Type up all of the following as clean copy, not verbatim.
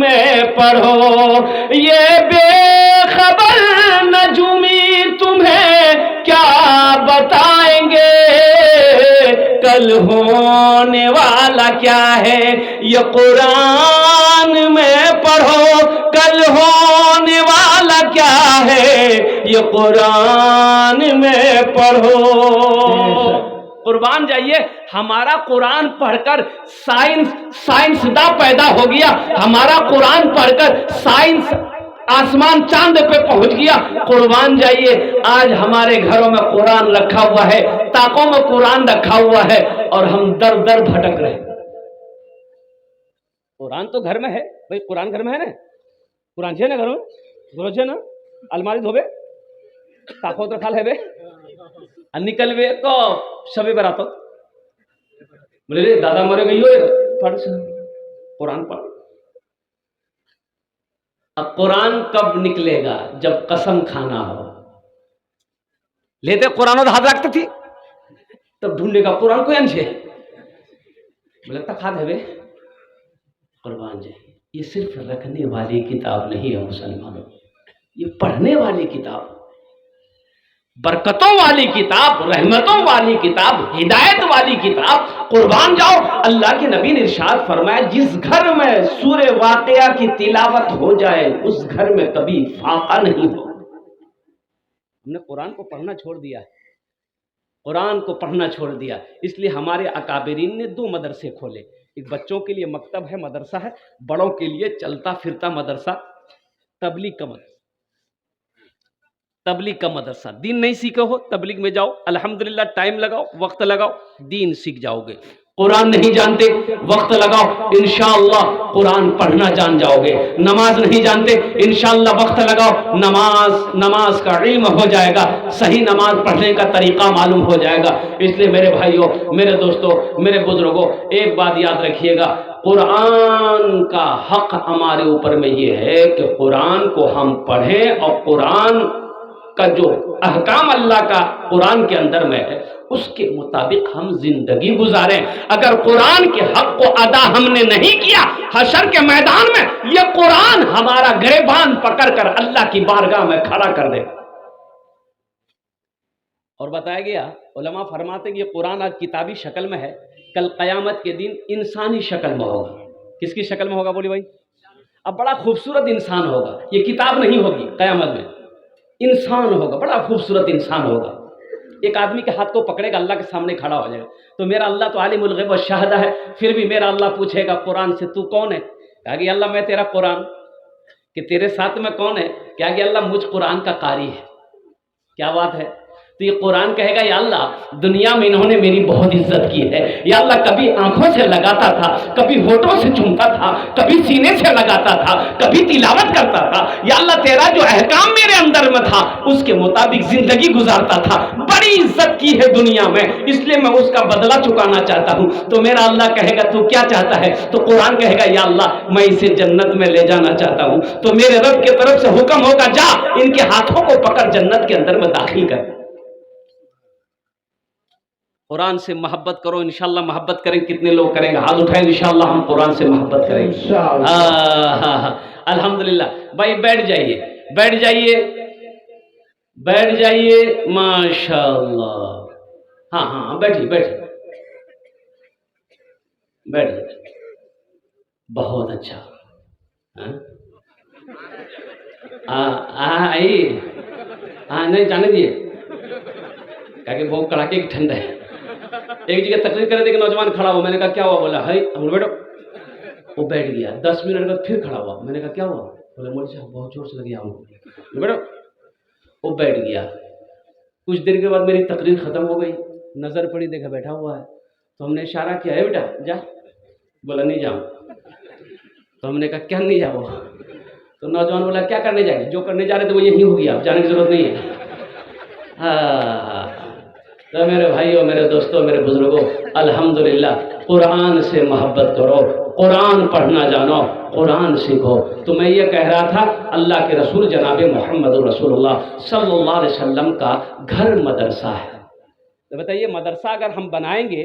میں پڑھو، یہ بے خبر نجومی تمہیں کیا بتائیں گے، کل ہونے والا کیا ہے یہ قرآن میں پڑھو، کل ہونے والا کیا ہے یہ قرآن میں پڑھو۔ قربان جائیے، ہمارا قرآن پڑھ کر سائنسداں پیدا ہو گیا، ہمارا قرآن پڑھ کر سائنس آسمان چاند پہ پہنچ گیا۔ قربان جائیے، آج ہمارے گھروں میں قرآن رکھا ہوا ہے، طاقوں میں قرآن رکھا ہوا ہے، اور ہم در در بھٹک رہے ہیں۔ قرآن تو گھر میں ہے بھائی، قرآن گھر میں ہے نا، قرآن ہے نا گھر میں، گھر ہے نا، الماری دھوبے طاقوں تو کھال ہے بے نکل بے تو شبے براتو بولے دادا مرے گئی ہو پڑھ قرآن پڑھ۔ اب قرآن کب نکلے گا؟ جب قسم کھانا ہو۔ لیتے قرآن اور ہاتھ رکھتے تھی تب ڈھونڈے گا قرآن کو انشے بولے تک ہاتھ ہے بے قربان جائے۔ یہ صرف رکھنے والی کتاب نہیں ہے مسلمانوں، یہ پڑھنے والی کتاب، برکتوں والی کتاب، رحمتوں والی کتاب، ہدایت والی کتاب۔ قربان جاؤ، اللہ کے نبی نے ارشاد فرمایا جس گھر میں سورہ واقعہ کی تلاوت ہو جائے اس گھر میں کبھی فاقہ نہیں ہو۔ ہم نے قرآن کو پڑھنا چھوڑ دیا ہے، قرآن کو پڑھنا چھوڑ دیا، اس لیے ہمارے اکابرین نے 2 مدرسے کھولے، ایک بچوں کے لیے مکتب ہے، مدرسہ ہے، بڑوں کے لیے چلتا پھرتا مدرسہ، تبلیغ کا مدرسہ، تبلیغ کا مدرسہ۔ دین نہیں سیکھے ہو تبلیغ میں جاؤ، الحمدللہ ٹائم لگاؤ، وقت لگاؤ، دین سیکھ جاؤ گے۔ قرآن نہیں جانتے، وقت لگاؤ، انشاءاللہ قرآن پڑھنا جان جاؤ گے۔ نماز نہیں جانتے، انشاءاللہ وقت لگاؤ، نماز کا علم ہو جائے گا، صحیح نماز پڑھنے کا طریقہ معلوم ہو جائے گا۔ اس لیے میرے بھائیوں، میرے دوستوں، میرے بزرگوں، ایک بات یاد رکھیے گا، قرآن کا حق ہمارے اوپر میں یہ ہے کہ قرآن کو ہم پڑھیں اور قرآن کا جو احکام اللہ کا قرآن کے اندر میں ہے اس کے مطابق ہم زندگی گزاریں۔ اگر قرآن کے حق کو ادا ہم نے نہیں کیا، حشر کے میدان میں یہ قرآن ہمارا گریبان پکڑ کر اللہ کی بارگاہ میں کھڑا کر دے۔ اور بتایا گیا، علماء فرماتے ہیں کہ یہ قرآن آج کتابی شکل میں ہے، کل قیامت کے دن انسانی شکل میں ہوگا۔ کس کی شکل میں ہوگا بولی بھائی؟ اب بڑا خوبصورت انسان ہوگا، یہ کتاب نہیں ہوگی، قیامت میں انسان ہوگا، بڑا خوبصورت انسان ہوگا۔ ایک آدمی کے ہاتھ کو پکڑے گا، اللہ کے سامنے کھڑا ہو جائے گا، تو میرا اللہ تو عالم الغیب والشہادہ ہے، پھر بھی میرا اللہ پوچھے گا قرآن سے تو کون ہے؟ کہا کہ اللہ میں تیرا قرآن، کہ تیرے ساتھ میں کون ہے؟ کہا کہ اللہ مجھ قرآن کا قاری ہے۔ کیا بات ہے؟ تو یہ قرآن کہے گا یا اللہ دنیا میں انہوں نے میری بہت عزت کی ہے، یا اللہ کبھی آنکھوں سے لگاتا تھا، کبھی ہونٹوں سے چومتا تھا، کبھی سینے سے لگاتا تھا، کبھی تلاوت کرتا تھا، یا اللہ تیرا جو احکام میرے اندر میں تھا اس کے مطابق زندگی گزارتا تھا، بڑی عزت کی ہے دنیا میں، اس لیے میں اس کا بدلہ چکانا چاہتا ہوں۔ تو میرا اللہ کہے گا تو کیا چاہتا ہے؟ تو قرآن کہے گا یا اللہ میں اسے جنت میں لے جانا چاہتا ہوں۔ تو میرے رب کی طرف سے حکم ہوگا جا ان کے ہاتھوں کو پکڑ جنت کے اندر میں داخل کر۔ قرآن سے محبت کرو، انشاءاللہ محبت کریں۔ کتنے لوگ کریں گے؟ ہاتھ اٹھائیں، انشاءاللہ ہم قرآن سے محبت کریں گے الحمدللہ۔ بھائی بیٹھ جائیے، بیٹھ جائیے، بیٹھ جائیے، ماشاءاللہ۔ ہاں ہاں بیٹھیے بیٹھیے بیٹھیے، بہت اچھا۔ نہیں جانے دیے کہ بہت کڑاکے کی ٹھنڈ ہے۔ ایک جگہ تقریر کرے تھے کہ نوجوان کھڑا ہوا، میں نے کہا کیا ہوا؟ بولا ہے ہم بیٹھو، وہ بیٹھ گیا۔ 10 منٹ بعد پھر کھڑا ہوا، میں نے کہا کیا ہوا؟ بولا مولوی صاحب بہت زور سے لگی ہوں، بیٹھو، وہ بیٹھ گیا۔ کچھ دیر کے بعد میری تقریر ختم ہو گئی، نظر پڑی، دیکھا بیٹھا ہوا ہے، تو ہم نے اشارہ کیا ہے بیٹا جا، بولا نہیں جاؤں۔ تو ہم نے کہا کیا نہیں جاؤ؟ تو نوجوان بولا کیا کرنے جائیں گے؟ جو کرنے جا رہے تھے وہ یہی ہو گیا، اب جانے کی ضرورت نہیں ہے۔ تو میرے بھائیوں، میرے دوستوں، میرے بزرگوں، الحمدللہ قرآن سے محبت کرو، قرآن پڑھنا جانو، قرآن سیکھو۔ تو میں یہ کہہ رہا تھا، اللہ کے رسول جناب محمد رسول اللہ صلی اللہ علیہ وسلم کا گھر مدرسہ ہے۔ تو بتائیے مدرسہ اگر ہم بنائیں گے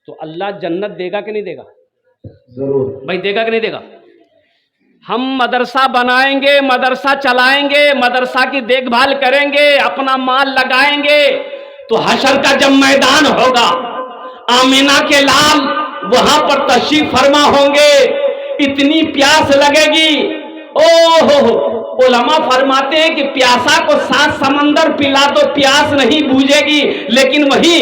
تو اللہ جنت دے گا کہ نہیں دے گا؟ ضرور. بھائی دے گا کہ نہیں دے گا؟ ہم مدرسہ بنائیں گے، مدرسہ چلائیں گے، مدرسہ کی دیکھ بھال کریں گے، اپنا مال لگائیں گے، تو حشر کا جب میدان ہوگا، آمینہ کے لال وہاں پر تشریف فرما ہوں گے، اتنی پیاس لگے گی، علماء فرماتے ہیں کہ پیاسا کو 7 سمندر پلا دو پیاس نہیں بوجھے گی، لیکن وہی